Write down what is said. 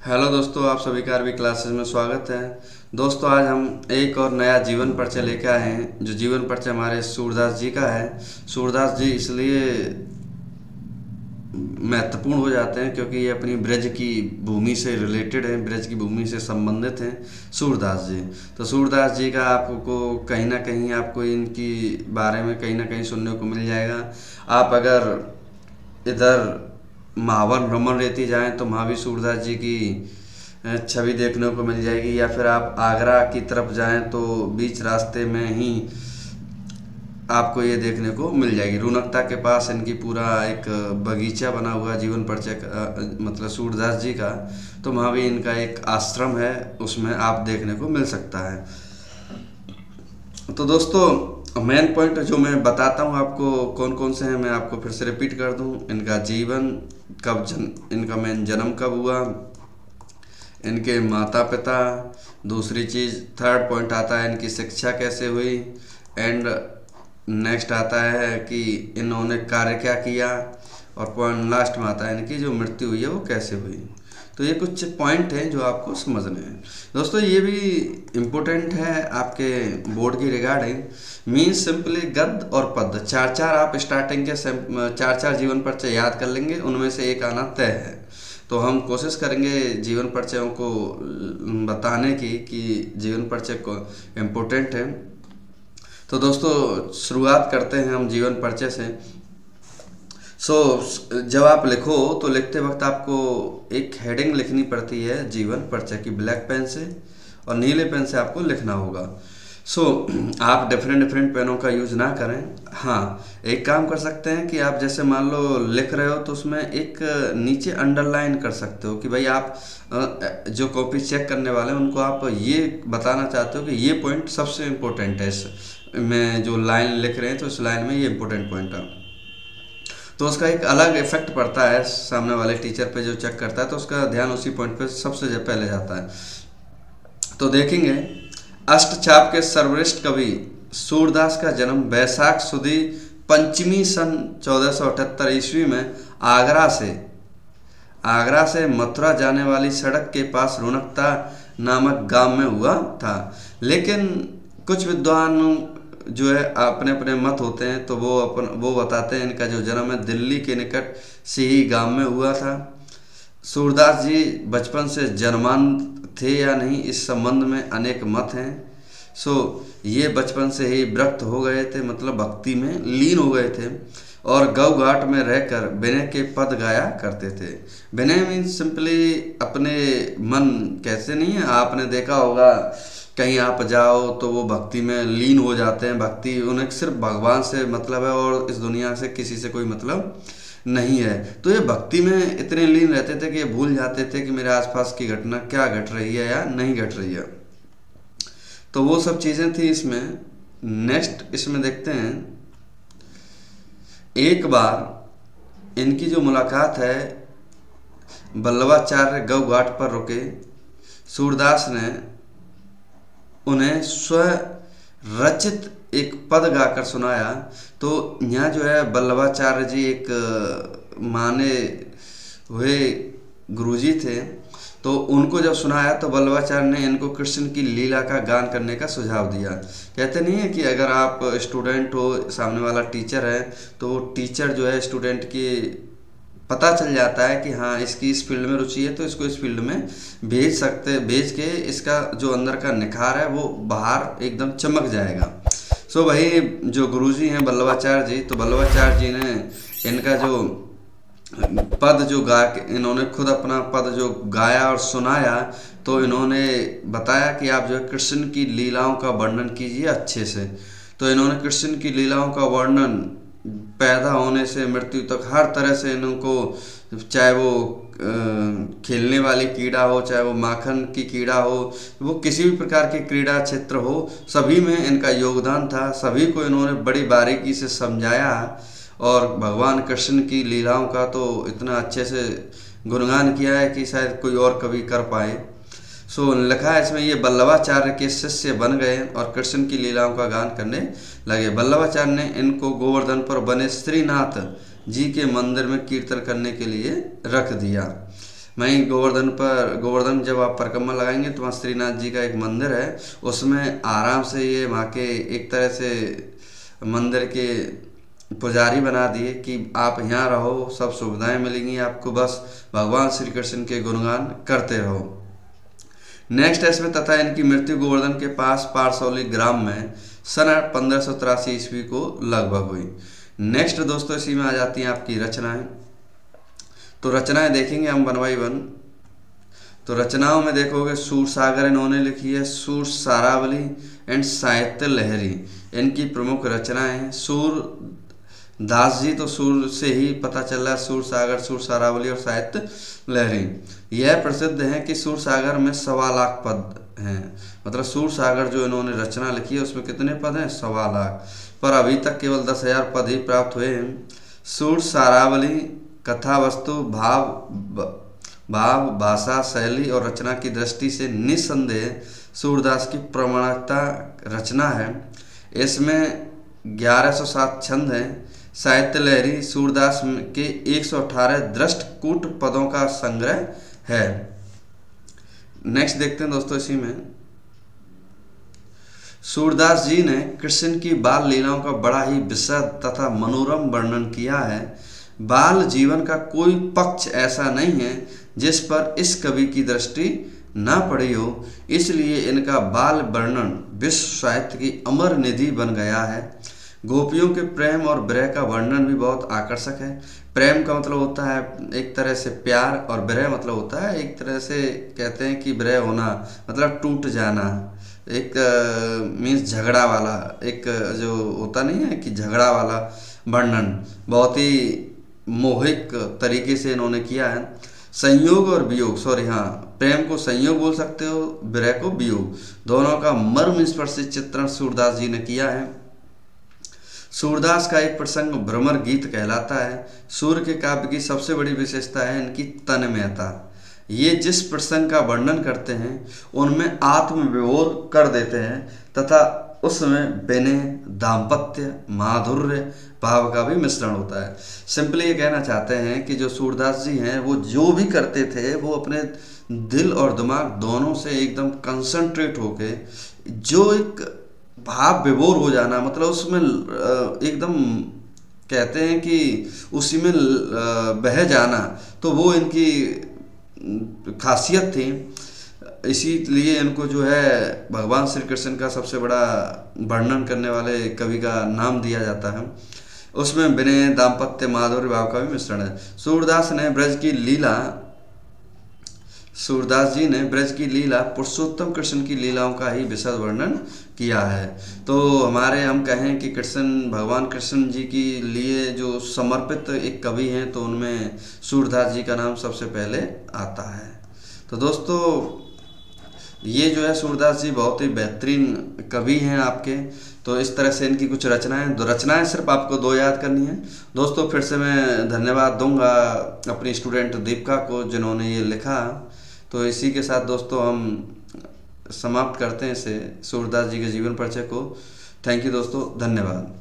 Hello दोस्तों, आप सभी का आरबी क्लासेस में स्वागत है। दोस्तों, आज हम एक और नया जीवन परिचय लेकर आए हैं। जो जीवन परिचय हमारे सूरदास जी का है। सूरदास जी इसलिए महत्वपूर्ण हो जाते हैं क्योंकि ये अपनी ब्रज की भूमि से रिलेटेड हैं, ब्रज की भूमि से संबंधित हैं सूरदास जी। तो सूरदास जी का आपको कहीं ना कहीं आपको इनकी बारे में कहीं ना कहीं सुनने को मिल जाएगा। आप अगर इधर महावर भ्रमण रहती जाएं तो वहाँ भी सूरदास जी की छवि देखने को मिल जाएगी, या फिर आप आगरा की तरफ जाएं तो बीच रास्ते में ही आपको ये देखने को मिल जाएगी। रूनकता के पास इनकी पूरा एक बगीचा बना हुआ जीवन परिचय मतलब सूरदास जी का। तो वहाँ भी इनका एक आश्रम है, उसमें आप देखने को मिल सकता है। तो दोस्तों, मेन पॉइंट जो मैं बताता हूँ आपको कौन कौन से हैं, मैं आपको फिर से रिपीट कर दूँ। इनका जीवन इनका मेन जन्म कब हुआ, इनके माता पिता, दूसरी चीज़ थर्ड पॉइंट आता है इनकी शिक्षा कैसे हुई, एंड नेक्स्ट आता है कि इन्होंने कार्य क्या किया, और पॉइंट लास्ट में आता है इनकी जो मृत्यु हुई है वो कैसे हुई। तो ये कुछ पॉइंट हैं जो आपको समझने हैं। दोस्तों, ये भी इम्पोर्टेंट है आपके बोर्ड की रिगार्डिंग। मीन्स सिंपली गद्य और पद्य चार चार आप स्टार्टिंग के चार चार जीवन परिचय याद कर लेंगे, उनमें से एक आना तय है। तो हम कोशिश करेंगे जीवन परिचयों को बताने की कि जीवन परिचय को इम्पोर्टेंट है। तो दोस्तों, शुरुआत करते हैं हम जीवन परिचय से। जब आप लिखो तो लिखते वक्त आपको एक हेडिंग लिखनी पड़ती है जीवन परिचय की, ब्लैक पेन से और नीले पेन से आपको लिखना होगा। आप डिफरेंट पेनों का यूज ना करें। हाँ, एक काम कर सकते हैं कि आप जैसे मान लो लिख रहे हो तो उसमें एक नीचे अंडरलाइन कर सकते हो कि भाई आप जो कॉपी चेक करने वाले हैं उनको आप ये बताना चाहते हो कि ये पॉइंट सबसे इम्पोर्टेंट है। इस में जो लाइन लिख रहे हैं तो इस लाइन में ये इम्पोर्टेंट पॉइंट है। तो उसका एक अलग इफेक्ट पड़ता है सामने वाले टीचर पे, जो चेक करता है तो उसका ध्यान उसी पॉइंट पे सबसे पहले जाता है। तो देखेंगे, अष्टचाप के सर्वश्रेष्ठ कवि सूरदास का जन्म बैसाख सुदी पंचमी सन 1478 ईस्वी में आगरा से मथुरा जाने वाली सड़क के पास रुनकता नामक गांव में हुआ था। लेकिन कुछ विद्वान जो है अपने अपने मत होते हैं, तो वो बताते हैं इनका जो जन्म है दिल्ली के निकट से ही गांव में हुआ था। सूरदास जी बचपन से जन्मान थे या नहीं, इस संबंध में अनेक मत हैं। ये बचपन से ही विरक्त हो गए थे, मतलब भक्ति में लीन हो गए थे, और गौ घाट में रहकर विनय के पद गाया करते थे। विनय मीन्स सिंपली अपने मन, कैसे नहीं है, आपने देखा होगा कहीं आप जाओ तो वो भक्ति में लीन हो जाते हैं। भक्ति उन्हें सिर्फ भगवान से मतलब है और इस दुनिया से किसी से कोई मतलब नहीं है। तो ये भक्ति में इतने लीन रहते थे कि ये भूल जाते थे कि मेरे आसपास की घटना क्या घट रही है या नहीं घट रही है। तो वो सब चीज़ें थी इसमें। नेक्स्ट इसमें देखते हैं, एक बार इनकी जो मुलाकात है, वल्लभाचार्य गौ घाट पर रुके। सूरदास ने उन्हें स्व रचित एक पद गाकर सुनाया। तो यहाँ जो है वल्लभाचार्य जी एक माने हुए गुरुजी थे, तो उनको जब सुनाया तो वल्लभाचार्य ने इनको कृष्ण की लीला का गान करने का सुझाव दिया। कहते नहीं है कि अगर आप स्टूडेंट हो, सामने वाला टीचर है, तो टीचर जो है स्टूडेंट की पता चल जाता है कि हाँ इसकी इस फील्ड में रुचि है तो इसको इस फील्ड में भेज के इसका जो अंदर का निखार है वो बाहर एकदम चमक जाएगा। वही जो गुरुजी हैं वल्लभाचार्य जी, तो वल्लभाचार्य जी ने इनका जो पद जो गा के इन्होंने खुद अपना पद जो गाया और सुनाया, तो इन्होंने बताया कि आप जो है कृष्ण की लीलाओं का वर्णन कीजिए अच्छे से। तो इन्होंने कृष्ण की लीलाओं का वर्णन पैदा होने से मृत्यु तक हर तरह से इनको, चाहे वो खेलने वाली कीड़ा हो, चाहे वो माखन की कीड़ा हो, वो किसी भी प्रकार के क्रीड़ा क्षेत्र हो, सभी में इनका योगदान था। सभी को इन्होंने बड़ी बारीकी से समझाया और भगवान कृष्ण की लीलाओं का तो इतना अच्छे से गुणगान किया है कि शायद कोई और कभी कर पाए। लिखा है इसमें, ये वल्लभाचार्य के शिष्य बन गए और कृष्ण की लीलाओं का गान करने लगे। वल्लभाचार्य ने इनको गोवर्धन पर बने श्रीनाथ जी के मंदिर में कीर्तन करने के लिए रख दिया। वहीं गोवर्धन जब आप परिक्रमा लगाएंगे तो वहाँ श्रीनाथ जी का एक मंदिर है, उसमें आराम से ये वहाँ के एक तरह से मंदिर के पुजारी बना दिए कि आप यहाँ रहो, सब सुविधाएं मिलेंगी आपको, बस भगवान श्री कृष्ण के गुणगान करते रहो। नेक्स्ट है इसमें, तथा इनकी मृत्यु गोवर्धन के पास पारसौली ग्राम में सन 1583 ईस्वी को लगभग हुई। नेक्स्ट दोस्तों इसी में आ जाती हैं आपकी रचनाएं। तो रचनाएं देखेंगे हम वन बाई वन। तो रचनाओं में देखोगे सूरसागर इन्होंने लिखी है, सूर सारावली एंड साहित्य लहरी इनकी प्रमुख रचनाएं हैं। सूरदास जी तो सूर से ही पता चल रहा है, सूर सागर, सूर सारावली और साहित्य लहरी। यह प्रसिद्ध है कि सूर सागर में 1.25 लाख पद हैं, मतलब सूर सागर जो इन्होंने रचना लिखी है उसमें कितने पद हैं, 1.25 लाख, पर अभी तक केवल 10,000 पद ही प्राप्त हुए हैं। सूर सारावली कथा वस्तु, भाव भाषा, शैली और रचना की दृष्टि से निस्संदेह सूरदास की प्रमाणिकता रचना है। इसमें 1107 छंद हैं। साहित्य लहरी सूरदास के 118 दृष्टकूट पदों का संग्रह है। नेक्स्ट देखते हैं दोस्तों इसी में, सूरदास जी ने कृष्ण की बाल लीलाओं का बड़ा ही विशद तथा मनोरम वर्णन किया है। बाल जीवन का कोई पक्ष ऐसा नहीं है जिस पर इस कवि की दृष्टि ना पड़ी हो, इसलिए इनका बाल वर्णन विश्व साहित्य की अमर निधि बन गया है। गोपियों के प्रेम और विरह का वर्णन भी बहुत आकर्षक है। प्रेम का मतलब होता है एक तरह से प्यार, और विरह मतलब होता है एक तरह से कहते हैं कि विरह होना मतलब टूट जाना, एक मीन्स झगड़ा वाला, एक जो होता नहीं है कि झगड़ा वाला वर्णन बहुत ही मोहिक तरीके से इन्होंने किया है। संयोग और वियोग, सॉरी हाँ, प्रेम को संयोग बोल सकते हो, विरह को वियोग, दोनों का मर्म स्पर्शी चित्रण सूरदास जी ने किया है। सूरदास का एक प्रसंग भ्रमर गीत कहलाता है। सूर्य के काव्य की सबसे बड़ी विशेषता है इनकी तन्मयता। ये जिस प्रसंग का वर्णन करते हैं उनमें आत्मविभोर कर देते हैं तथा उसमें विनय, दाम्पत्य, माधुर्य भाव का भी मिश्रण होता है। सिंपली ये कहना चाहते हैं कि जो सूरदास जी हैं वो जो भी करते थे वो अपने दिल और दिमाग दोनों से एकदम कंसंट्रेट होके जो एक भाव विभोर हो जाना, मतलब उसमें एकदम कहते हैं कि उसी में बह जाना, तो वो इनकी खासियत थी। इसीलिए इनको जो है भगवान श्री कृष्ण का सबसे बड़ा वर्णन करने वाले कवि का नाम दिया जाता है। उसमें विनय, दाम्पत्य, माधुर्य भाव का भी मिश्रण है। सूरदास जी ने ब्रज की लीला पुरुषोत्तम कृष्ण की लीलाओं का ही विशद वर्णन किया है। तो हम कहें कि भगवान कृष्ण जी के लिए जो समर्पित एक कवि हैं तो उनमें सूरदास जी का नाम सबसे पहले आता है। तो दोस्तों ये जो है सूरदास जी बहुत ही बेहतरीन कवि हैं आपके। तो इस तरह से इनकी कुछ रचनाएं, दो रचनाएं सिर्फ आपको 2 याद करनी है। दोस्तों फिर से मैं धन्यवाद दूंगा अपनी स्टूडेंट दीपिका को जिन्होंने ये लिखा। तो इसी के साथ दोस्तों हम समाप्त करते हैं इसे सूरदास जी के जीवन परिचय को। थैंक यू दोस्तों, धन्यवाद।